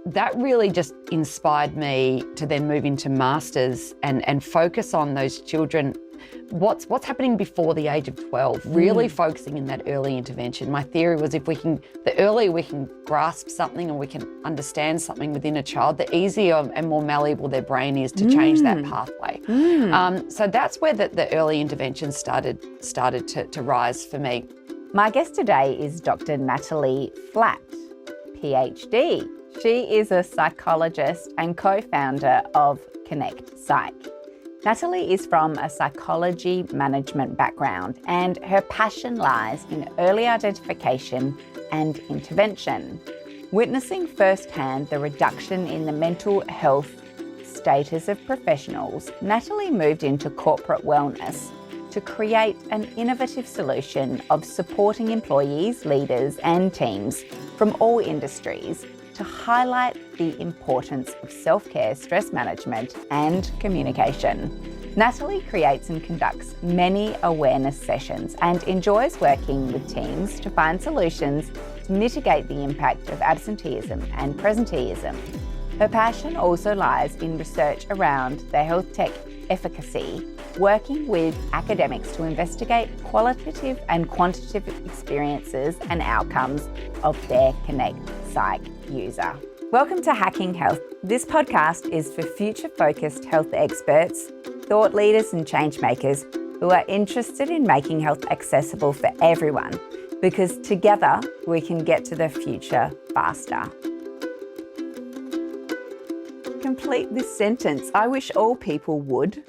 that really just inspired me to then move into masters and focus on those children. What's happening before the age of 12, really focusing in that early intervention. My theory was the earlier we can grasp something or we can understand something within a child, the easier and more malleable their brain is to change that pathway. So that's where the early intervention started to rise for me. My guest today is Dr. Natalie Flatt, PhD. She is a psychologist and co-founder of Connect Psych. Natalie is from a psychology management background and her passion lies in early identification and intervention. Witnessing firsthand the reduction in the mental health status of professionals, Natalie moved into corporate wellness to create an innovative solution of supporting employees, leaders and teams from all industries to highlight the importance of self-care, stress management and communication. Natalie creates and conducts many awareness sessions and enjoys working with teams to find solutions to mitigate the impact of absenteeism and presenteeism. Her passion also lies in research around the health tech efficacy, working with academics to investigate qualitative and quantitative experiences and outcomes of their Connect Psych user. Welcome to Hacking Health. This podcast is for future-focused health experts, thought leaders and change makers who are interested in making health accessible for everyone, because together we can get to the future faster. Complete this sentence. I wish all people would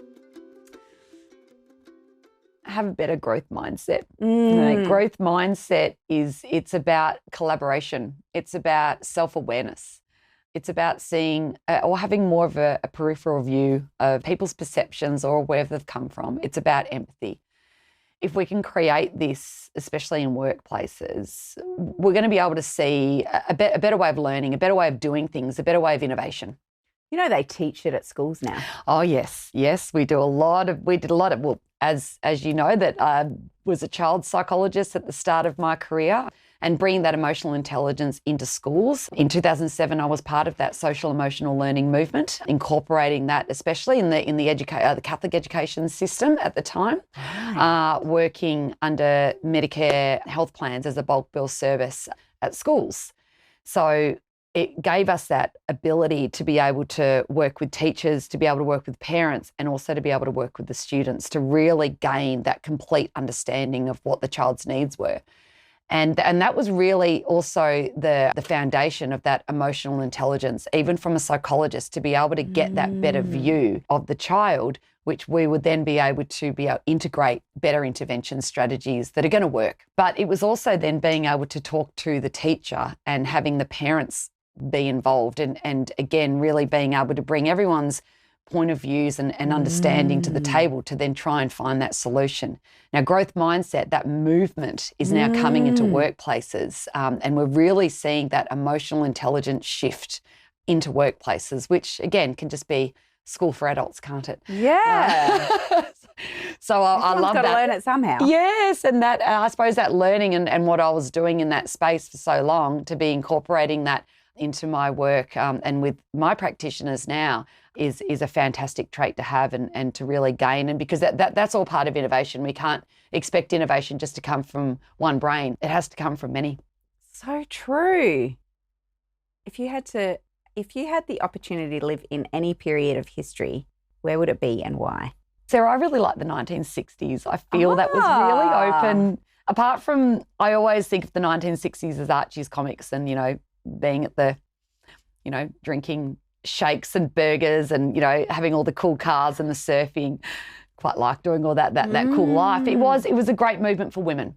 have a better growth mindset. Growth mindset it's about collaboration. It's about self-awareness. It's about seeing or having more of a peripheral view of people's perceptions or where they've come from. It's about empathy. If we can create this, especially in workplaces, we're going to be able to see a better way of learning, a better way of doing things, a better way of innovation. You know, they teach it at schools now. Oh, yes. We did a lot of, well, as you know, that I was a child psychologist at the start of my career and bringing that emotional intelligence into schools. In 2007, I was part of that social emotional learning movement, incorporating that, especially in the Catholic education system at the time, working under Medicare health plans as a bulk bill service at schools. So it gave us that ability to be able to work with teachers, to be able to work with parents, and also to be able to work with the students to really gain that complete understanding of what the child's needs were. And that was really also the foundation of that emotional intelligence, even from a psychologist, to be able to get that better view of the child, which we would then be able to integrate better intervention strategies that are going to work. But it was also then being able to talk to the teacher and having the parents be involved and again, really being able to bring everyone's point of views and understanding to the table to then try and find that solution. Now, growth mindset, that movement is now coming into workplaces and we're really seeing that emotional intelligence shift into workplaces, which again can just be school for adults, can't it? Yeah. So I love that. Got to learn it somehow. Yes, and that I suppose that learning and what I was doing in that space for so long, to be incorporating that into my work and with my practitioners now is a fantastic trait to have and to really gain. And because that's all part of innovation. We can't expect innovation just to come from one brain. It has to come from many. So true. If you had the opportunity to live in any period of history, where would it be and why? Sarah, I really like the 1960s. I feel that was really open. Apart from, I always think of the 1960s as Archie's comics and, being at the, drinking shakes and burgers and, having all the cool cars and the surfing. Quite like doing all that cool life. It was a great movement for women.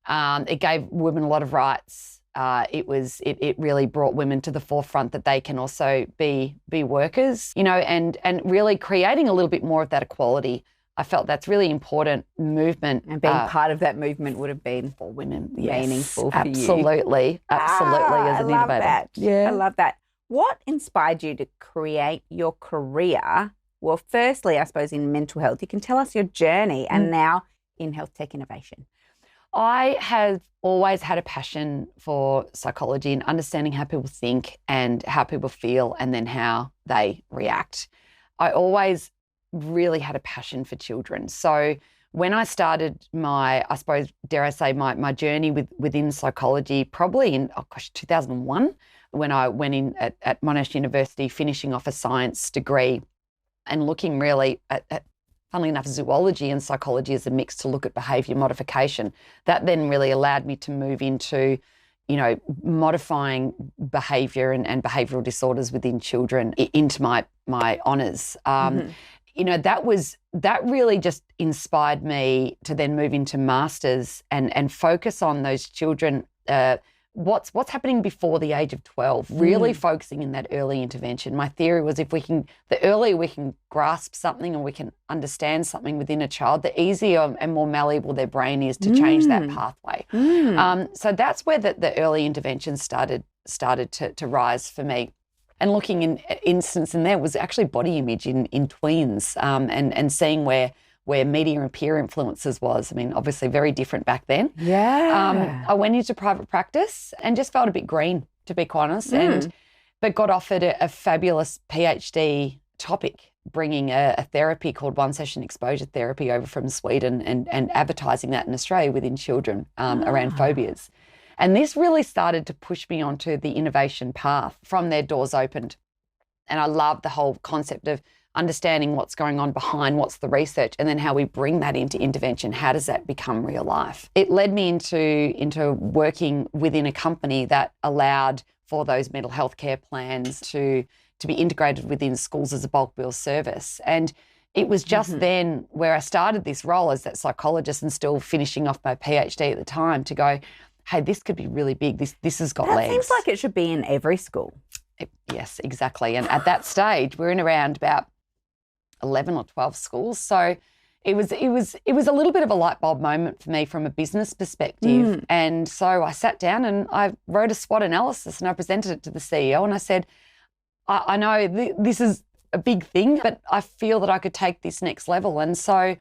It gave women a lot of rights. It really brought women to the forefront that they can also be workers, and really creating a little bit more of that equality. I felt that's really important movement. And being part of that movement would have been for women meaningful for you. Absolutely as an innovator. I love that. Yeah. I love that. What inspired you to create your career? Well, firstly, I suppose in mental health. You can tell us your journey and now in health tech innovation. I have always had a passion for psychology and understanding how people think and how people feel and then how they react. I always really had a passion for children. So when I started my, I suppose, dare I say, my journey within psychology, probably in, 2001, when I went in at Monash University, finishing off a science degree and looking really at funnily enough, zoology and psychology as a mix to look at behaviour modification. That then really allowed me to move into, modifying behaviour and behavioural disorders within children into my honours. That really just inspired me to then move into masters and focus on those children. What's happening before the age of 12, really focusing in that early intervention. My theory was the earlier we can grasp something and we can understand something within a child, the easier and more malleable their brain is to change that pathway. So that's where the early intervention started to rise for me. And looking in instance in there was actually body image in tweens and seeing where media and peer influences was. I mean, obviously very different back then. Yeah. I went into private practice and just felt a bit green, to be quite honest, but got offered a fabulous PhD topic, bringing a therapy called one session exposure therapy over from Sweden and advertising that in Australia within children around phobias. And this really started to push me onto the innovation path. From there, doors opened. And I love the whole concept of understanding what's going on behind, what's the research, and then how we bring that into intervention. How does that become real life? It led me into working within a company that allowed for those mental health care plans to be integrated within schools as a bulk bill service. And it was just then where I started this role as that psychologist and still finishing off my PhD at the time to go, hey, this could be really big. This has got legs. That seems like it should be in every school. Yes, exactly. And at that stage, we're in around about 11 or 12 schools. So it was a little bit of a light bulb moment for me from a business perspective. And so I sat down and I wrote a SWOT analysis and I presented it to the CEO and I said, I know this is a big thing, but I feel that I could take this next level. And so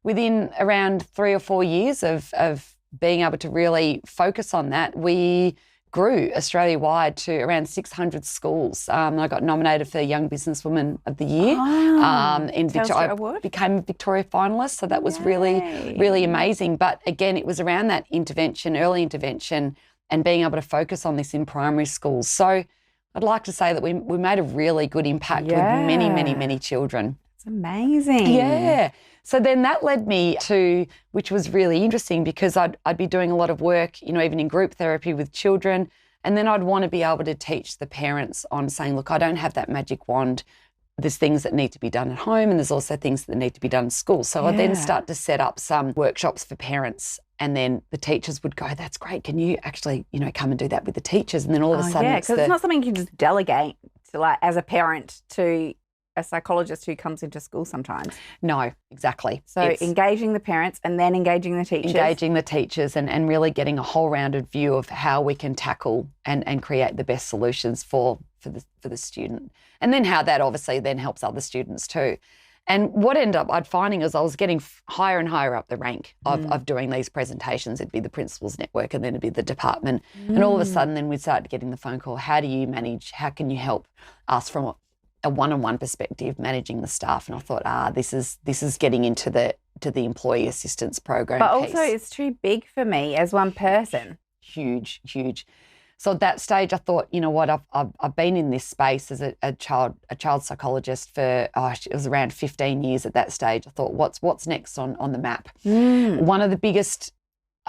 within around 3 or 4 years of being able to really focus on that, we grew Australia-wide to around 600 schools. I got nominated for Young Businesswoman of the Year. In Victoria, I became a Victoria finalist, so that was really, really amazing. But again, it was around that intervention, early intervention, and being able to focus on this in primary schools. So I'd like to say that we made a really good impact with many, many, many children. It's amazing. Yeah. So then that led me to, which was really interesting because I'd be doing a lot of work, even in group therapy with children. And then I'd want to be able to teach the parents on saying, look, I don't have that magic wand. There's things that need to be done at home and there's also things that need to be done in school. So I'd then start to set up some workshops for parents and then the teachers would go, that's great. Can you actually, come and do that with the teachers? And then all of a sudden because it's not something you can just delegate to, like, as a parent to a psychologist who comes into school sometimes. No, exactly. So engaging the parents and then engaging the teachers. Engaging the teachers and really getting a whole rounded view of how we can tackle and create the best solutions for the student. And then how that obviously then helps other students too. And what ended up I'd finding is I was getting higher and higher up the rank of doing these presentations. It'd be the principals network and then it'd be the department. And all of a sudden then we'd start getting the phone call, how do you manage, how can you help us from a one-on-one perspective, managing the staff, and I thought, this is getting into the employee assistance program. But also, it's too big for me as one person. Huge. So at that stage, I thought, you know what, I've been in this space as a child psychologist for it was around 15 years at that stage. I thought, what's next on the map? One of the biggest,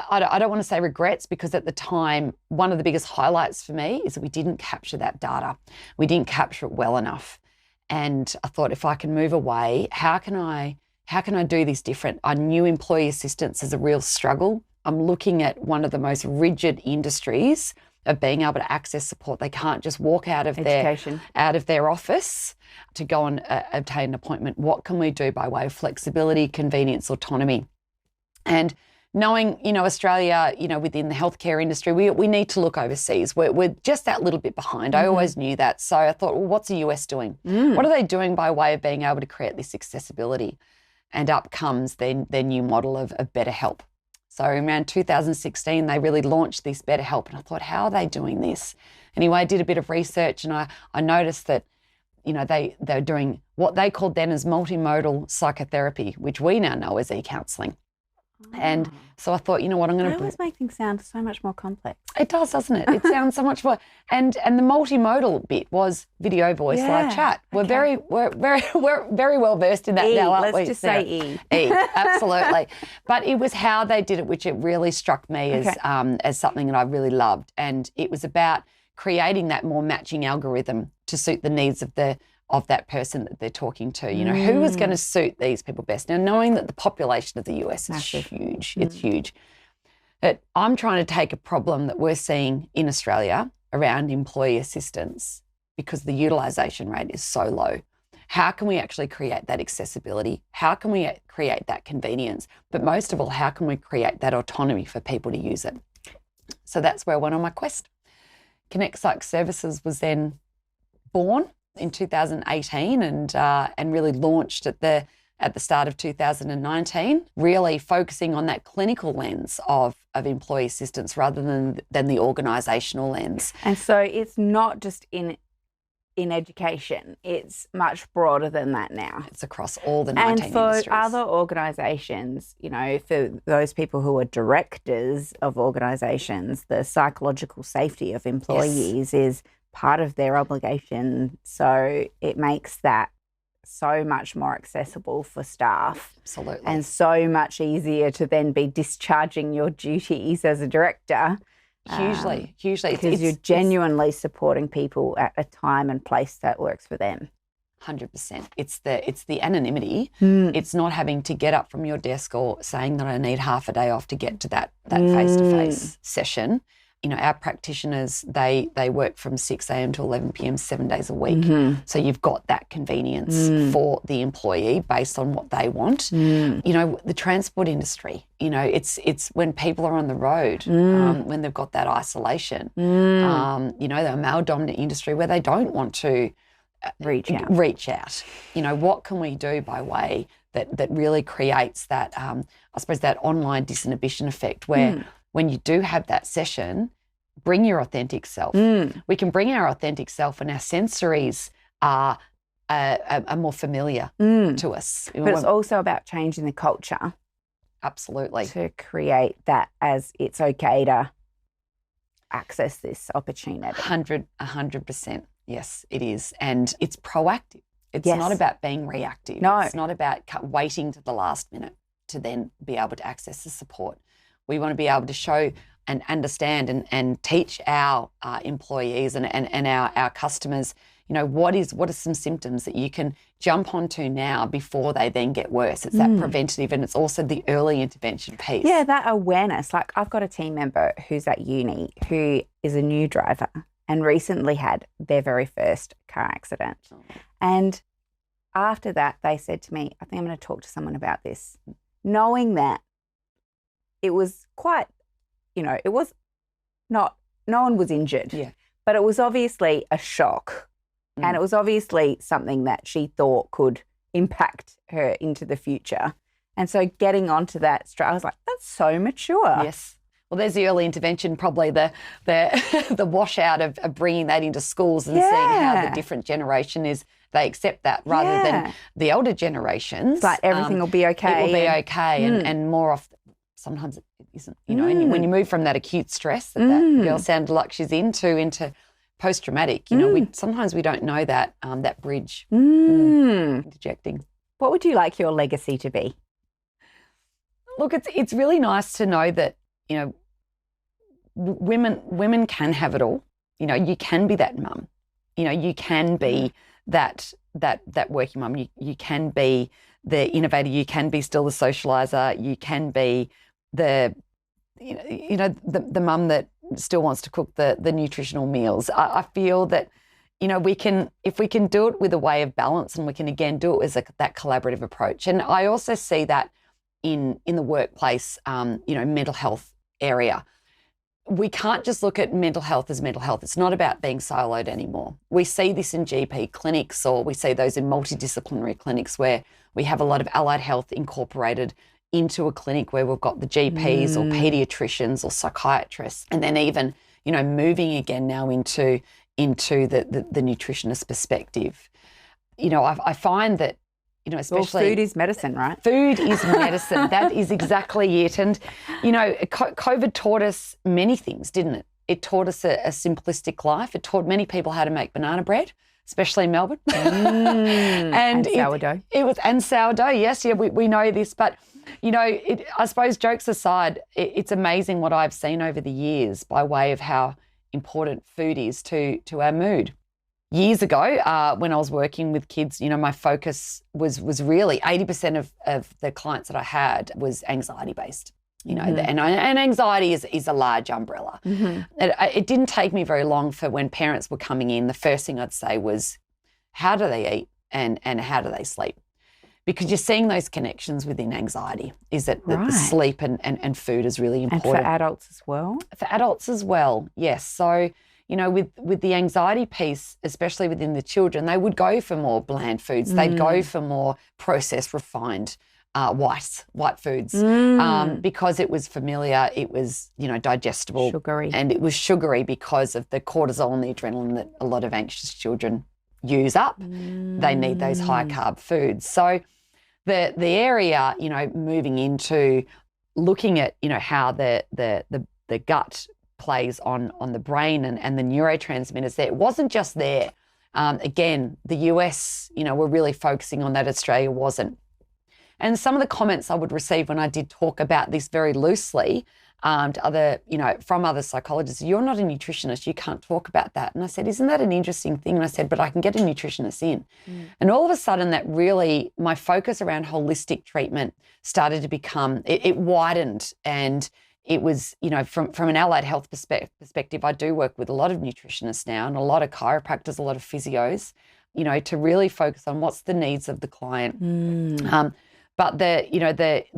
I don't want to say regrets, because at the time, one of the biggest highlights for me is that we didn't capture that data. We didn't capture it well enough. And I thought, if I can move away, how can I do this different? I knew employee assistance is a real struggle. I'm looking at one of the most rigid industries of being able to access support. They can't just walk out of their office to go and obtain an appointment. What can we do by way of flexibility, convenience, autonomy? And knowing, Australia, within the healthcare industry, we need to look overseas. We're just that little bit behind. I always knew that. So I thought, well, what's the US doing? What are they doing by way of being able to create this accessibility? And up comes their new model of BetterHelp. So around 2016, they really launched this BetterHelp, and I thought, how are they doing this? Anyway, I did a bit of research, and I noticed that, they're doing what they called then as multimodal psychotherapy, which we now know as e-counselling. And so I thought, you know what, I'm going to... It always make things sound so much more complex. It does, doesn't it? It sounds so much more... And the multimodal bit was video, voice, live chat. We're very well versed in that now, aren't we? Let's just say E. E, absolutely. But it was how they did it, which it really struck me as something that I really loved. And it was about creating that more matching algorithm to suit the needs of that person that they're talking to. Who is going to suit these people best? Now, knowing that the population of the US is huge, it's huge. But I'm trying to take a problem that we're seeing in Australia around employee assistance, because the utilisation rate is so low. How can we actually create that accessibility? How can we create that convenience? But most of all, how can we create that autonomy for people to use it? So that's where I went on my quest. Connect Psych Services was then born in 2018 and really launched at the start of 2019, really focusing on that clinical lens of employee assistance rather than the organisational lens. And so it's not just in education, it's much broader than that now. It's across all the 19 industries. And for other organisations, for those people who are directors of organisations, the psychological safety of employees is part of their obligation. So it makes that so much more accessible for staff. Absolutely. And so much easier to then be discharging your duties as a director. Hugely. Because you're genuinely supporting people at a time and place that works for them. 100%. It's the anonymity. It's not having to get up from your desk or saying that I need half a day off to get to that face-to-face session. Our practitioners, they work from 6 a.m. to 11 p.m. 7 days a week. So you've got that convenience for the employee based on what they want. The transport industry, it's when people are on the road, when they've got that isolation. The male-dominant industry where they don't want to reach out. What can we do by way that really creates that, that online disinhibition effect where when you do have that session, bring your authentic self. We can bring our authentic self, and our sensories are more familiar to us. But it's also about changing the culture. Absolutely. To create that as it's okay to access this opportunity. 100%. Yes, it is. And it's proactive. It's not about being reactive. No. It's not about waiting to the last minute to then be able to access the support. We want to be able to show and understand and teach our employees and our customers, what are some symptoms that you can jump onto now before they then get worse. It's that preventative, and it's also the early intervention piece. Yeah, that awareness. Like, I've got a team member who's at uni who is a new driver and recently had their very first car accident. And after that, they said to me, I think I'm going to talk to someone about this, knowing that it was quite, it was not, no one was injured, but it was obviously a shock. And it was obviously something that she thought could impact her into the future. And so getting onto that, I was like, that's so mature. Yes. Well, there's the early intervention, probably the washout of bringing that into schools and seeing how the different generation is, they accept that rather than the older generations. It's like everything will be okay. It will be okay. And more often, sometimes it isn't, and when you move from that acute stress that girl sounded like she's into post-traumatic, sometimes we don't know that that bridge. Interjecting. What would you like your legacy to be? Look, it's really nice to know that, women can have it all. You can be that mum. You can be that working mum. You can be the innovator. You can be still the socializer. You can be the mum that still wants to cook the nutritional meals. I feel that, if we can do it with a way of balance, and we can again do it as that collaborative approach. And I also see that in the workplace, mental health area. We can't just look at mental health as mental health. It's not about being siloed anymore. We see this in GP clinics, or we see those in multidisciplinary clinics where we have a lot of allied health incorporated into a clinic where we've got the GPs or pediatricians or psychiatrists, and then even, moving again now into the nutritionist perspective. I find that, especially food is medicine, right? Food is medicine. That is exactly it. And, COVID taught us many things, didn't it? It taught us a simplistic life. It taught many people how to make banana bread, especially in Melbourne. And sourdough. And sourdough, yes. Yeah, we know this. But, I suppose jokes aside, it's amazing what I've seen over the years by way of how important food is to our mood. Years ago, when I was working with kids, my focus was really 80% of the clients that I had was anxiety-based. And anxiety is a large umbrella. It didn't take me very long for when parents were coming in, the first thing I'd say was, how do they eat and how do they sleep? Because you're seeing those connections within anxiety, is that the sleep and food is really important. And for adults as well? For adults as well, yes. So, with the anxiety piece, especially within the children, they would go for more bland foods. They'd go for more processed, refined white foods because it was familiar, it was, digestible. Sugary. And it was sugary because of the cortisol and the adrenaline that a lot of anxious children use up. They need those high carb foods. So the area, moving into looking at, how the gut plays on the brain and the neurotransmitters there, it wasn't just there. Again, the US, were really focusing on that. Australia wasn't. And some of the comments I would receive when I did talk about this very loosely to other, from other psychologists, you're not a nutritionist, you can't talk about that. And I said, isn't that an interesting thing? And I said, but I can get a nutritionist in. And all of a sudden that really, my focus around holistic treatment started to become, it widened. And it was, from an allied health perspective, I do work with a lot of nutritionists now and a lot of chiropractors, a lot of physios, to really focus on what's the needs of the client. But the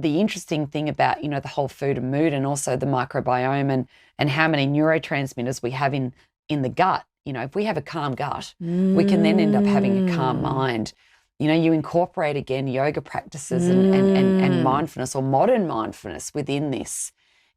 interesting thing about, the whole food and mood and also the microbiome and how many neurotransmitters we have in the gut, if we have a calm gut, we can then end up having a calm mind. You incorporate again yoga practices and mindfulness or modern mindfulness within this.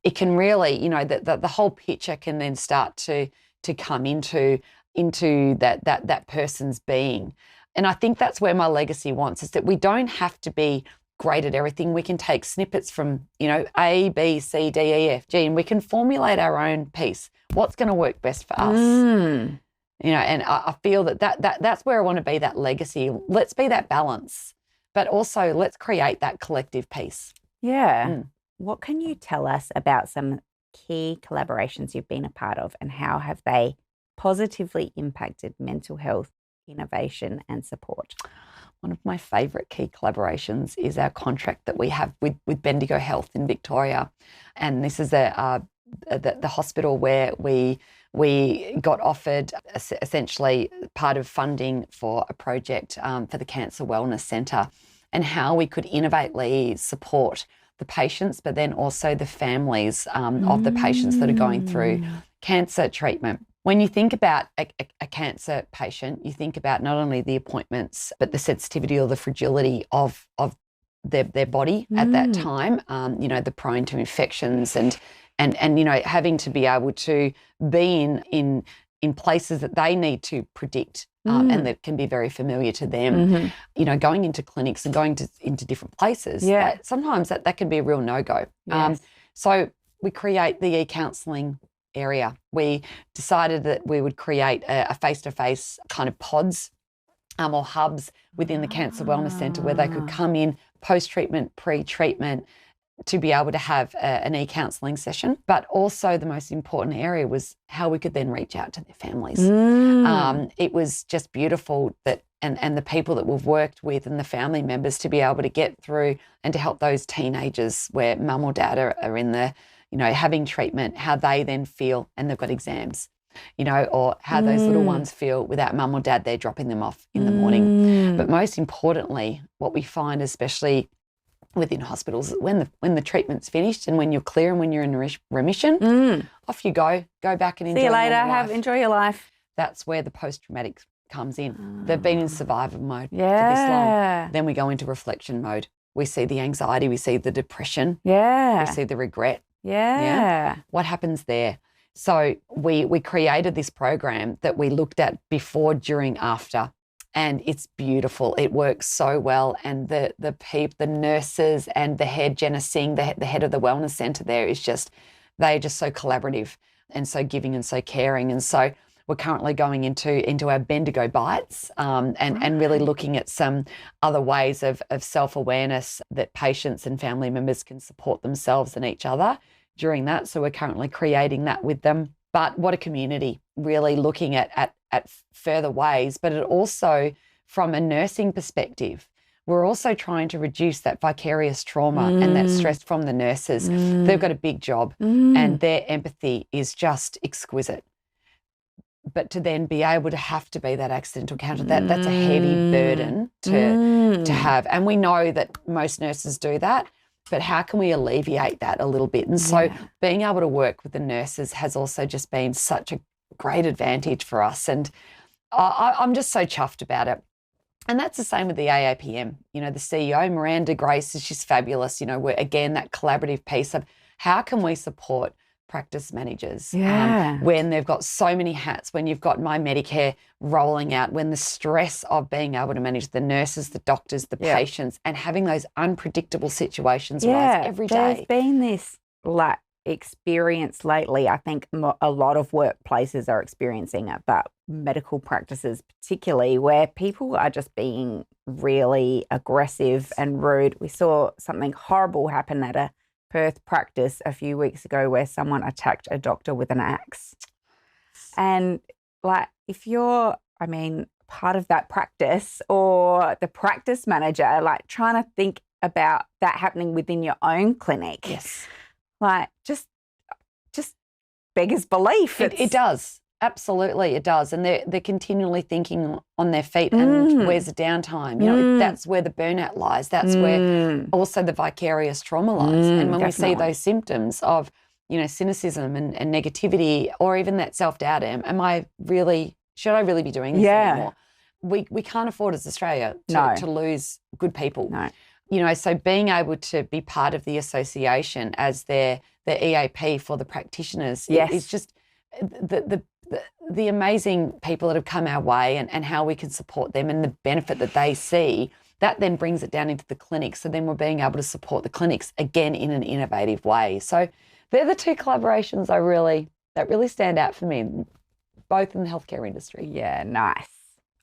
It can really, the whole picture can then start to come into that person's being. And I think that's where my legacy wants, is that we don't have to be great at everything. We can take snippets from, A, B, C, D, E, F, G, and we can formulate our own piece. What's going to work best for us? And I feel that's where I want to be, that legacy. Let's be that balance, but also let's create that collective piece. Yeah. What can you tell us about some key collaborations you've been a part of and how have they positively impacted mental health, innovation and support? One of my favourite key collaborations is our contract that we have with Bendigo Health in Victoria. And this is the hospital where we got offered essentially part of funding for a project for the Cancer Wellness Centre and how we could innovatively support the patients, but then also the families of the patients that are going through cancer treatment. When you think about a cancer patient, you think about not only the appointments, but the sensitivity or the fragility of their body at that time, the prone to infections and having to be able to be in places that they need to predict and that can be very familiar to them. Going into clinics and going into different places, sometimes that can be a real no-go. Yes. So we create the e-counselling area. We decided that we would create a face-to-face kind of pods or hubs within the Cancer Wellness Centre where they could come in post-treatment, pre-treatment, to be able to have an e-counselling session. But also the most important area was how we could then reach out to their families. It was just beautiful that and the people that we've worked with and the family members to be able to get through and to help those teenagers where mum or dad are in the, having treatment, how they then feel, and they've got exams, or how those little ones feel without mum or dad, they're dropping them off in the morning. But most importantly, what we find, especially within hospitals, when the treatment's finished and when you're clear and when you're in remission, off you go back and enjoy. See you later. Enjoy your life. That's where the post-traumatic comes in. They've been in survivor mode for this long. Then we go into reflection mode we see the anxiety, we see the depression, Yeah. we see the regret. Yeah. What happens there? So we created this program that we looked at before, during, after, and it's beautiful. It works so well, and the nurses and the head, Jenna Singh, the head of the wellness centre there, they're just so collaborative and so giving and so caring. And so we're currently going into our Bendigo Bites and really looking at some other ways of self-awareness that patients and family members can support themselves and each other during that. So we're currently creating that with them. But what a community, really looking at further ways. But it also, from a nursing perspective, we're also trying to reduce that vicarious trauma and that stress from the nurses. They've got a big job and their empathy is just exquisite. But to then be able to have to be that accidental casualty, that's a heavy burden to have. And we know that most nurses do that, but how can we alleviate that a little bit? And so being able to work with the nurses has also just been such a great advantage for us. And I'm just so chuffed about it. And that's the same with the AAPM. You know, the CEO, Miranda Grace, she's fabulous. You know, we're, again, that collaborative piece of how can we support practice managers when they've got so many hats, when you've got My Medicare rolling out, when the stress of being able to manage the nurses, the doctors, the patients, and having those unpredictable situations rise every day. There's been this experience lately. I think a lot of workplaces are experiencing it, but medical practices particularly, where people are just being really aggressive and rude. We saw something horrible happen at a Perth practice a few weeks ago where someone attacked a doctor with an axe. And if you're, part of that practice or the practice manager, trying to think about that happening within your own clinic. Yes. Just beggars belief. It does. Absolutely, it does. And they're continually thinking on their feet and where's the downtime? You know, that's where the burnout lies. That's where also the vicarious trauma lies. And when we see those symptoms of, you know, cynicism and negativity, or even that self-doubt, should I really be doing this anymore? We can't afford as Australia to lose good people. No. You know, so being able to be part of the association as their EAP for the practitioners is just the amazing people that have come our way and how we can support them and the benefit that they see. That then brings it down into the clinics. So then we're being able to support the clinics again in an innovative way. So they're the two collaborations that really stand out for me, both in the healthcare industry. Yeah, nice.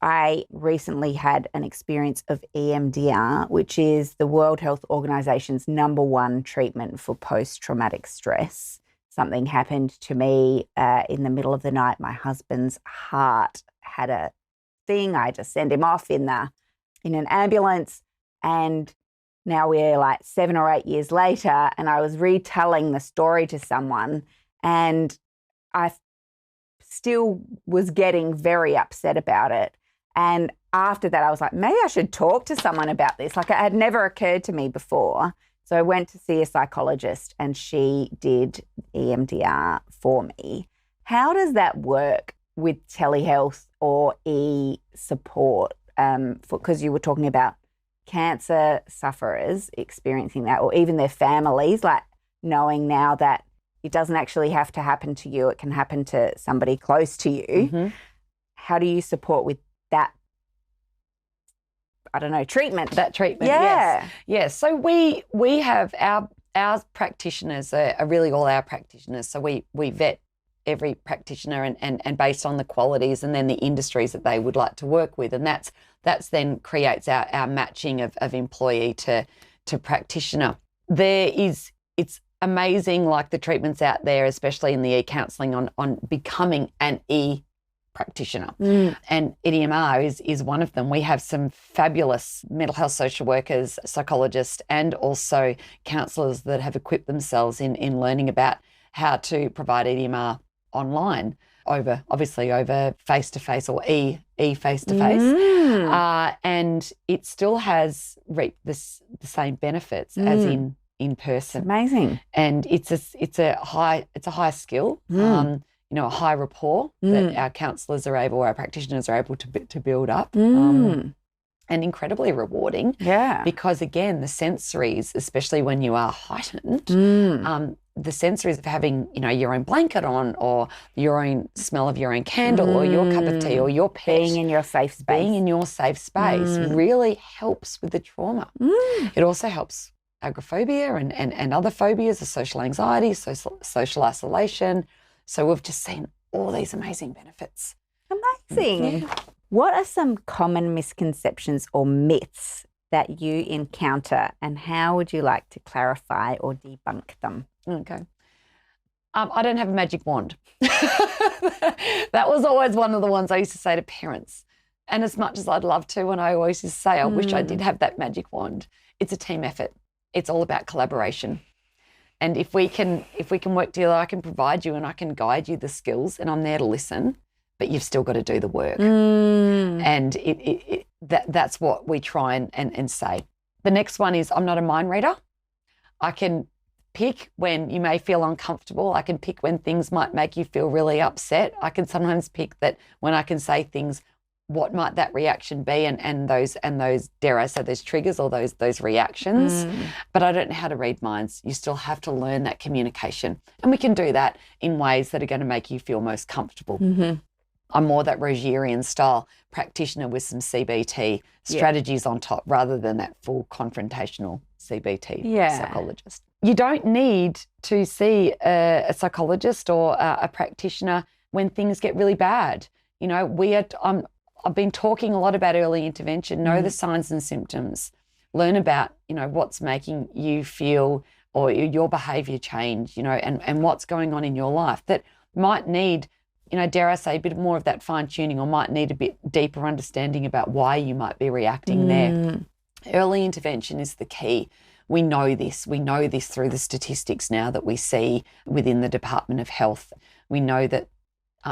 I recently had an experience of EMDR, which is the World Health Organization's #1 treatment for post-traumatic stress. Something happened to me in the middle of the night. My husband's heart had a thing. I just sent him off in an ambulance, and now we're 7 or 8 years later, and I was retelling the story to someone, and I still was getting very upset about it. And after that, I was like, maybe I should talk to someone about this. It had never occurred to me before. So I went to see a psychologist and she did EMDR for me. How does that work with telehealth or e-support? Because you were talking about cancer sufferers experiencing that, or even their families, knowing now that it doesn't actually have to happen to you. It can happen to somebody close to you. Mm-hmm. How do you support with that, treatment? That treatment, yeah. Yes. So we have our practitioners are really all our practitioners. So we vet every practitioner and based on the qualities and then the industries that they would like to work with. And that's then creates our matching of employee to practitioner. It's amazing, the treatments out there, especially in the e-counselling on becoming an practitioner. And EDMR is one of them. We have some fabulous mental health social workers, psychologists, and also counsellors that have equipped themselves in learning about how to provide EDMR online over face-to-face or face-to-face. And it still has reaped the same benefits as in person. It's amazing. And it's a high skill. A high rapport that our counsellors are able, our practitioners are able to build up. and incredibly rewarding. Yeah. Because again, the sensories, especially when you are heightened, the sensories of having, your own blanket on, or your own smell of your own candle, or your cup of tea, or your pet. Being in your safe space. Being in your safe space really helps with the trauma. It also helps agoraphobia and other phobias, the social anxiety, social isolation. So we've just seen all these amazing benefits. Amazing. Yeah. What are some common misconceptions or myths that you encounter, and how would you like to clarify or debunk them? Okay. I don't have a magic wand. That was always one of the ones I used to say to parents. And as much as I'd love to, and I always used to say, I wish I did have that magic wand. It's a team effort. It's all about collaboration. And if we can work together, I can provide you and I can guide you the skills, and I'm there to listen, but you've still got to do the work. And that's what we try and say. The next one is, I'm not a mind reader. I can pick when you may feel uncomfortable. I can pick when things might make you feel really upset. I can sometimes pick that when I can say things, what might that reaction be, and those, dare I say, those triggers or those reactions. But I don't know how to read minds. You still have to learn that communication. And we can do that in ways that are going to make you feel most comfortable. I'm more that Rogerian style practitioner with some CBT strategies on top, rather than that full confrontational CBT psychologist. You don't need to see a psychologist or a practitioner when things get really bad. I've been talking a lot about early intervention. Know the signs and symptoms. Learn about, what's making you feel or your behaviour change, and what's going on in your life that might need, dare I say, a bit more of that fine tuning, or might need a bit deeper understanding about why you might be reacting there. Early intervention is the key. We know this. We know this through the statistics now that we see within the Department of Health. We know that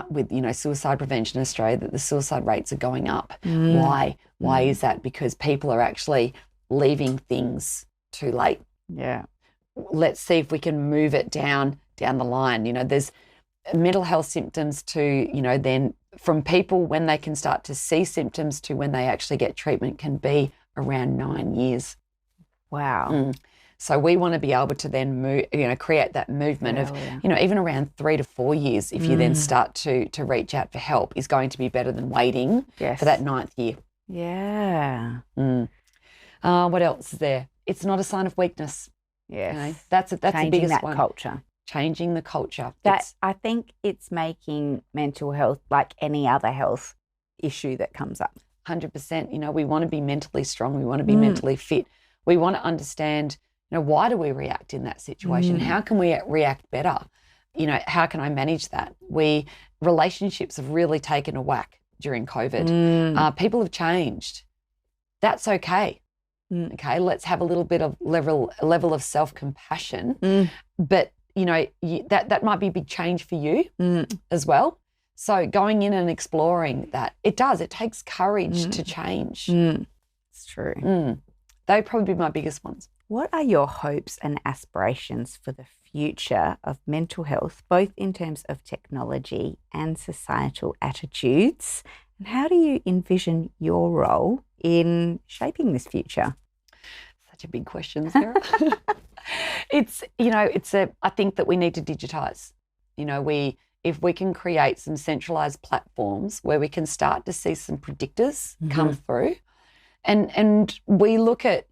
with Suicide Prevention Australia, that the suicide rates are going up. Why? Why is that? Because people are actually leaving things too late. Yeah. Let's see if we can move it down the line. There's mental health symptoms to, then from people when they can start to see symptoms to when they actually get treatment can be around 9 years. Wow. So we want to be able to then move, create that movement of, even around 3 to 4 years, if you then start to reach out for help, is going to be better than waiting for that 9th year. Yeah. What else is there? It's not a sign of weakness. Yes. That's the biggest that one. Culture. Changing the culture. I think it's making mental health like any other health issue that comes up. 100%. We want to be mentally strong. We want to be mentally fit. We want to understand, why do we react in that situation? How can we react better? How can I manage that? Relationships have really taken a whack during COVID. People have changed. That's okay. Okay, let's have a little bit of level of self-compassion. But, that might be a big change for you as well. So going in and exploring that, it takes courage to change. It's true. They'd probably be my biggest ones. What are your hopes and aspirations for the future of mental health, both in terms of technology and societal attitudes? And how do you envision your role in shaping this future? Such a big question, Sarah. I think that we need to digitise. If we can create some centralised platforms where we can start to see some predictors come through. And we look at,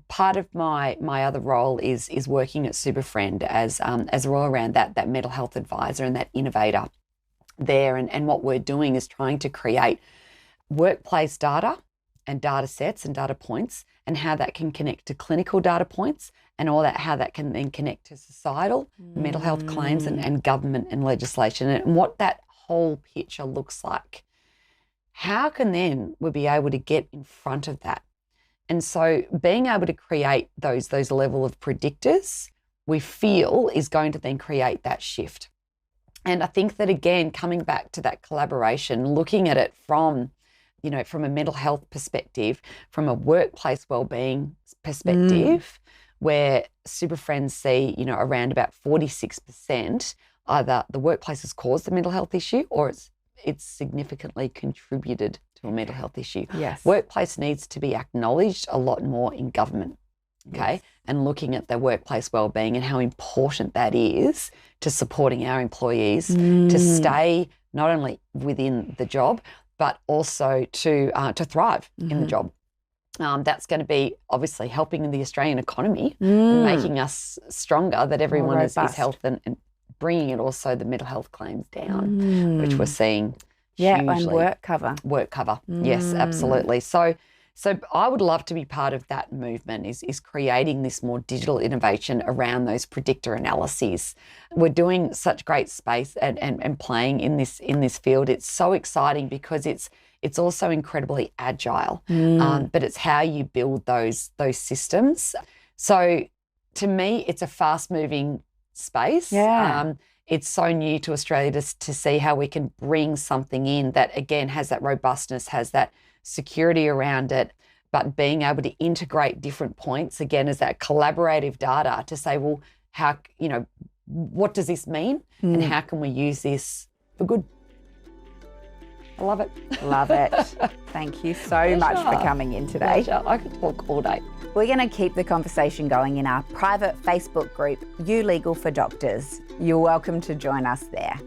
part of my other role is working at Superfriend as a role around that mental health advisor and that innovator there. And what we're doing is trying to create workplace data and data sets and data points, and how that can connect to clinical data points, and all that, how that can then connect to societal mental health claims and government and legislation, and what that whole picture looks like. How can then we be able to get in front of that? And so being able to create those level of predictors, we feel is going to then create that shift. And I think that, again, coming back to that collaboration, looking at it from a mental health perspective, from a workplace wellbeing perspective, where Superfriends see, around about 46% either the workplace has caused the mental health issue or it's significantly contributed to to a mental health issue. Yes. Workplace needs to be acknowledged a lot more in government, okay? Yes. And looking at their workplace wellbeing and how important that is to supporting our employees to stay not only within the job, but also to thrive in the job. That's going to be obviously helping the Australian economy, and making us stronger, that everyone is health and bringing it also the mental health claims down, which we're seeing hugely. And work cover. Work cover, yes, absolutely. So I would love to be part of that movement, is creating this more digital innovation around those predictor analyses. We're doing such great space and playing in this field. It's so exciting because it's also incredibly agile, but it's how you build those systems. So to me, it's a fast-moving space. Yeah. It's so new to Australia to see how we can bring something in that, again, has that robustness, has that security around it, but being able to integrate different points, again, as that collaborative data to say, well, how, what does this mean and how can we use this for good? I love it. Love it. Thank you so much for coming in today. Pleasure. I could talk all day. We're going to keep the conversation going in our private Facebook group, You Legal for Doctors. You're welcome to join us there.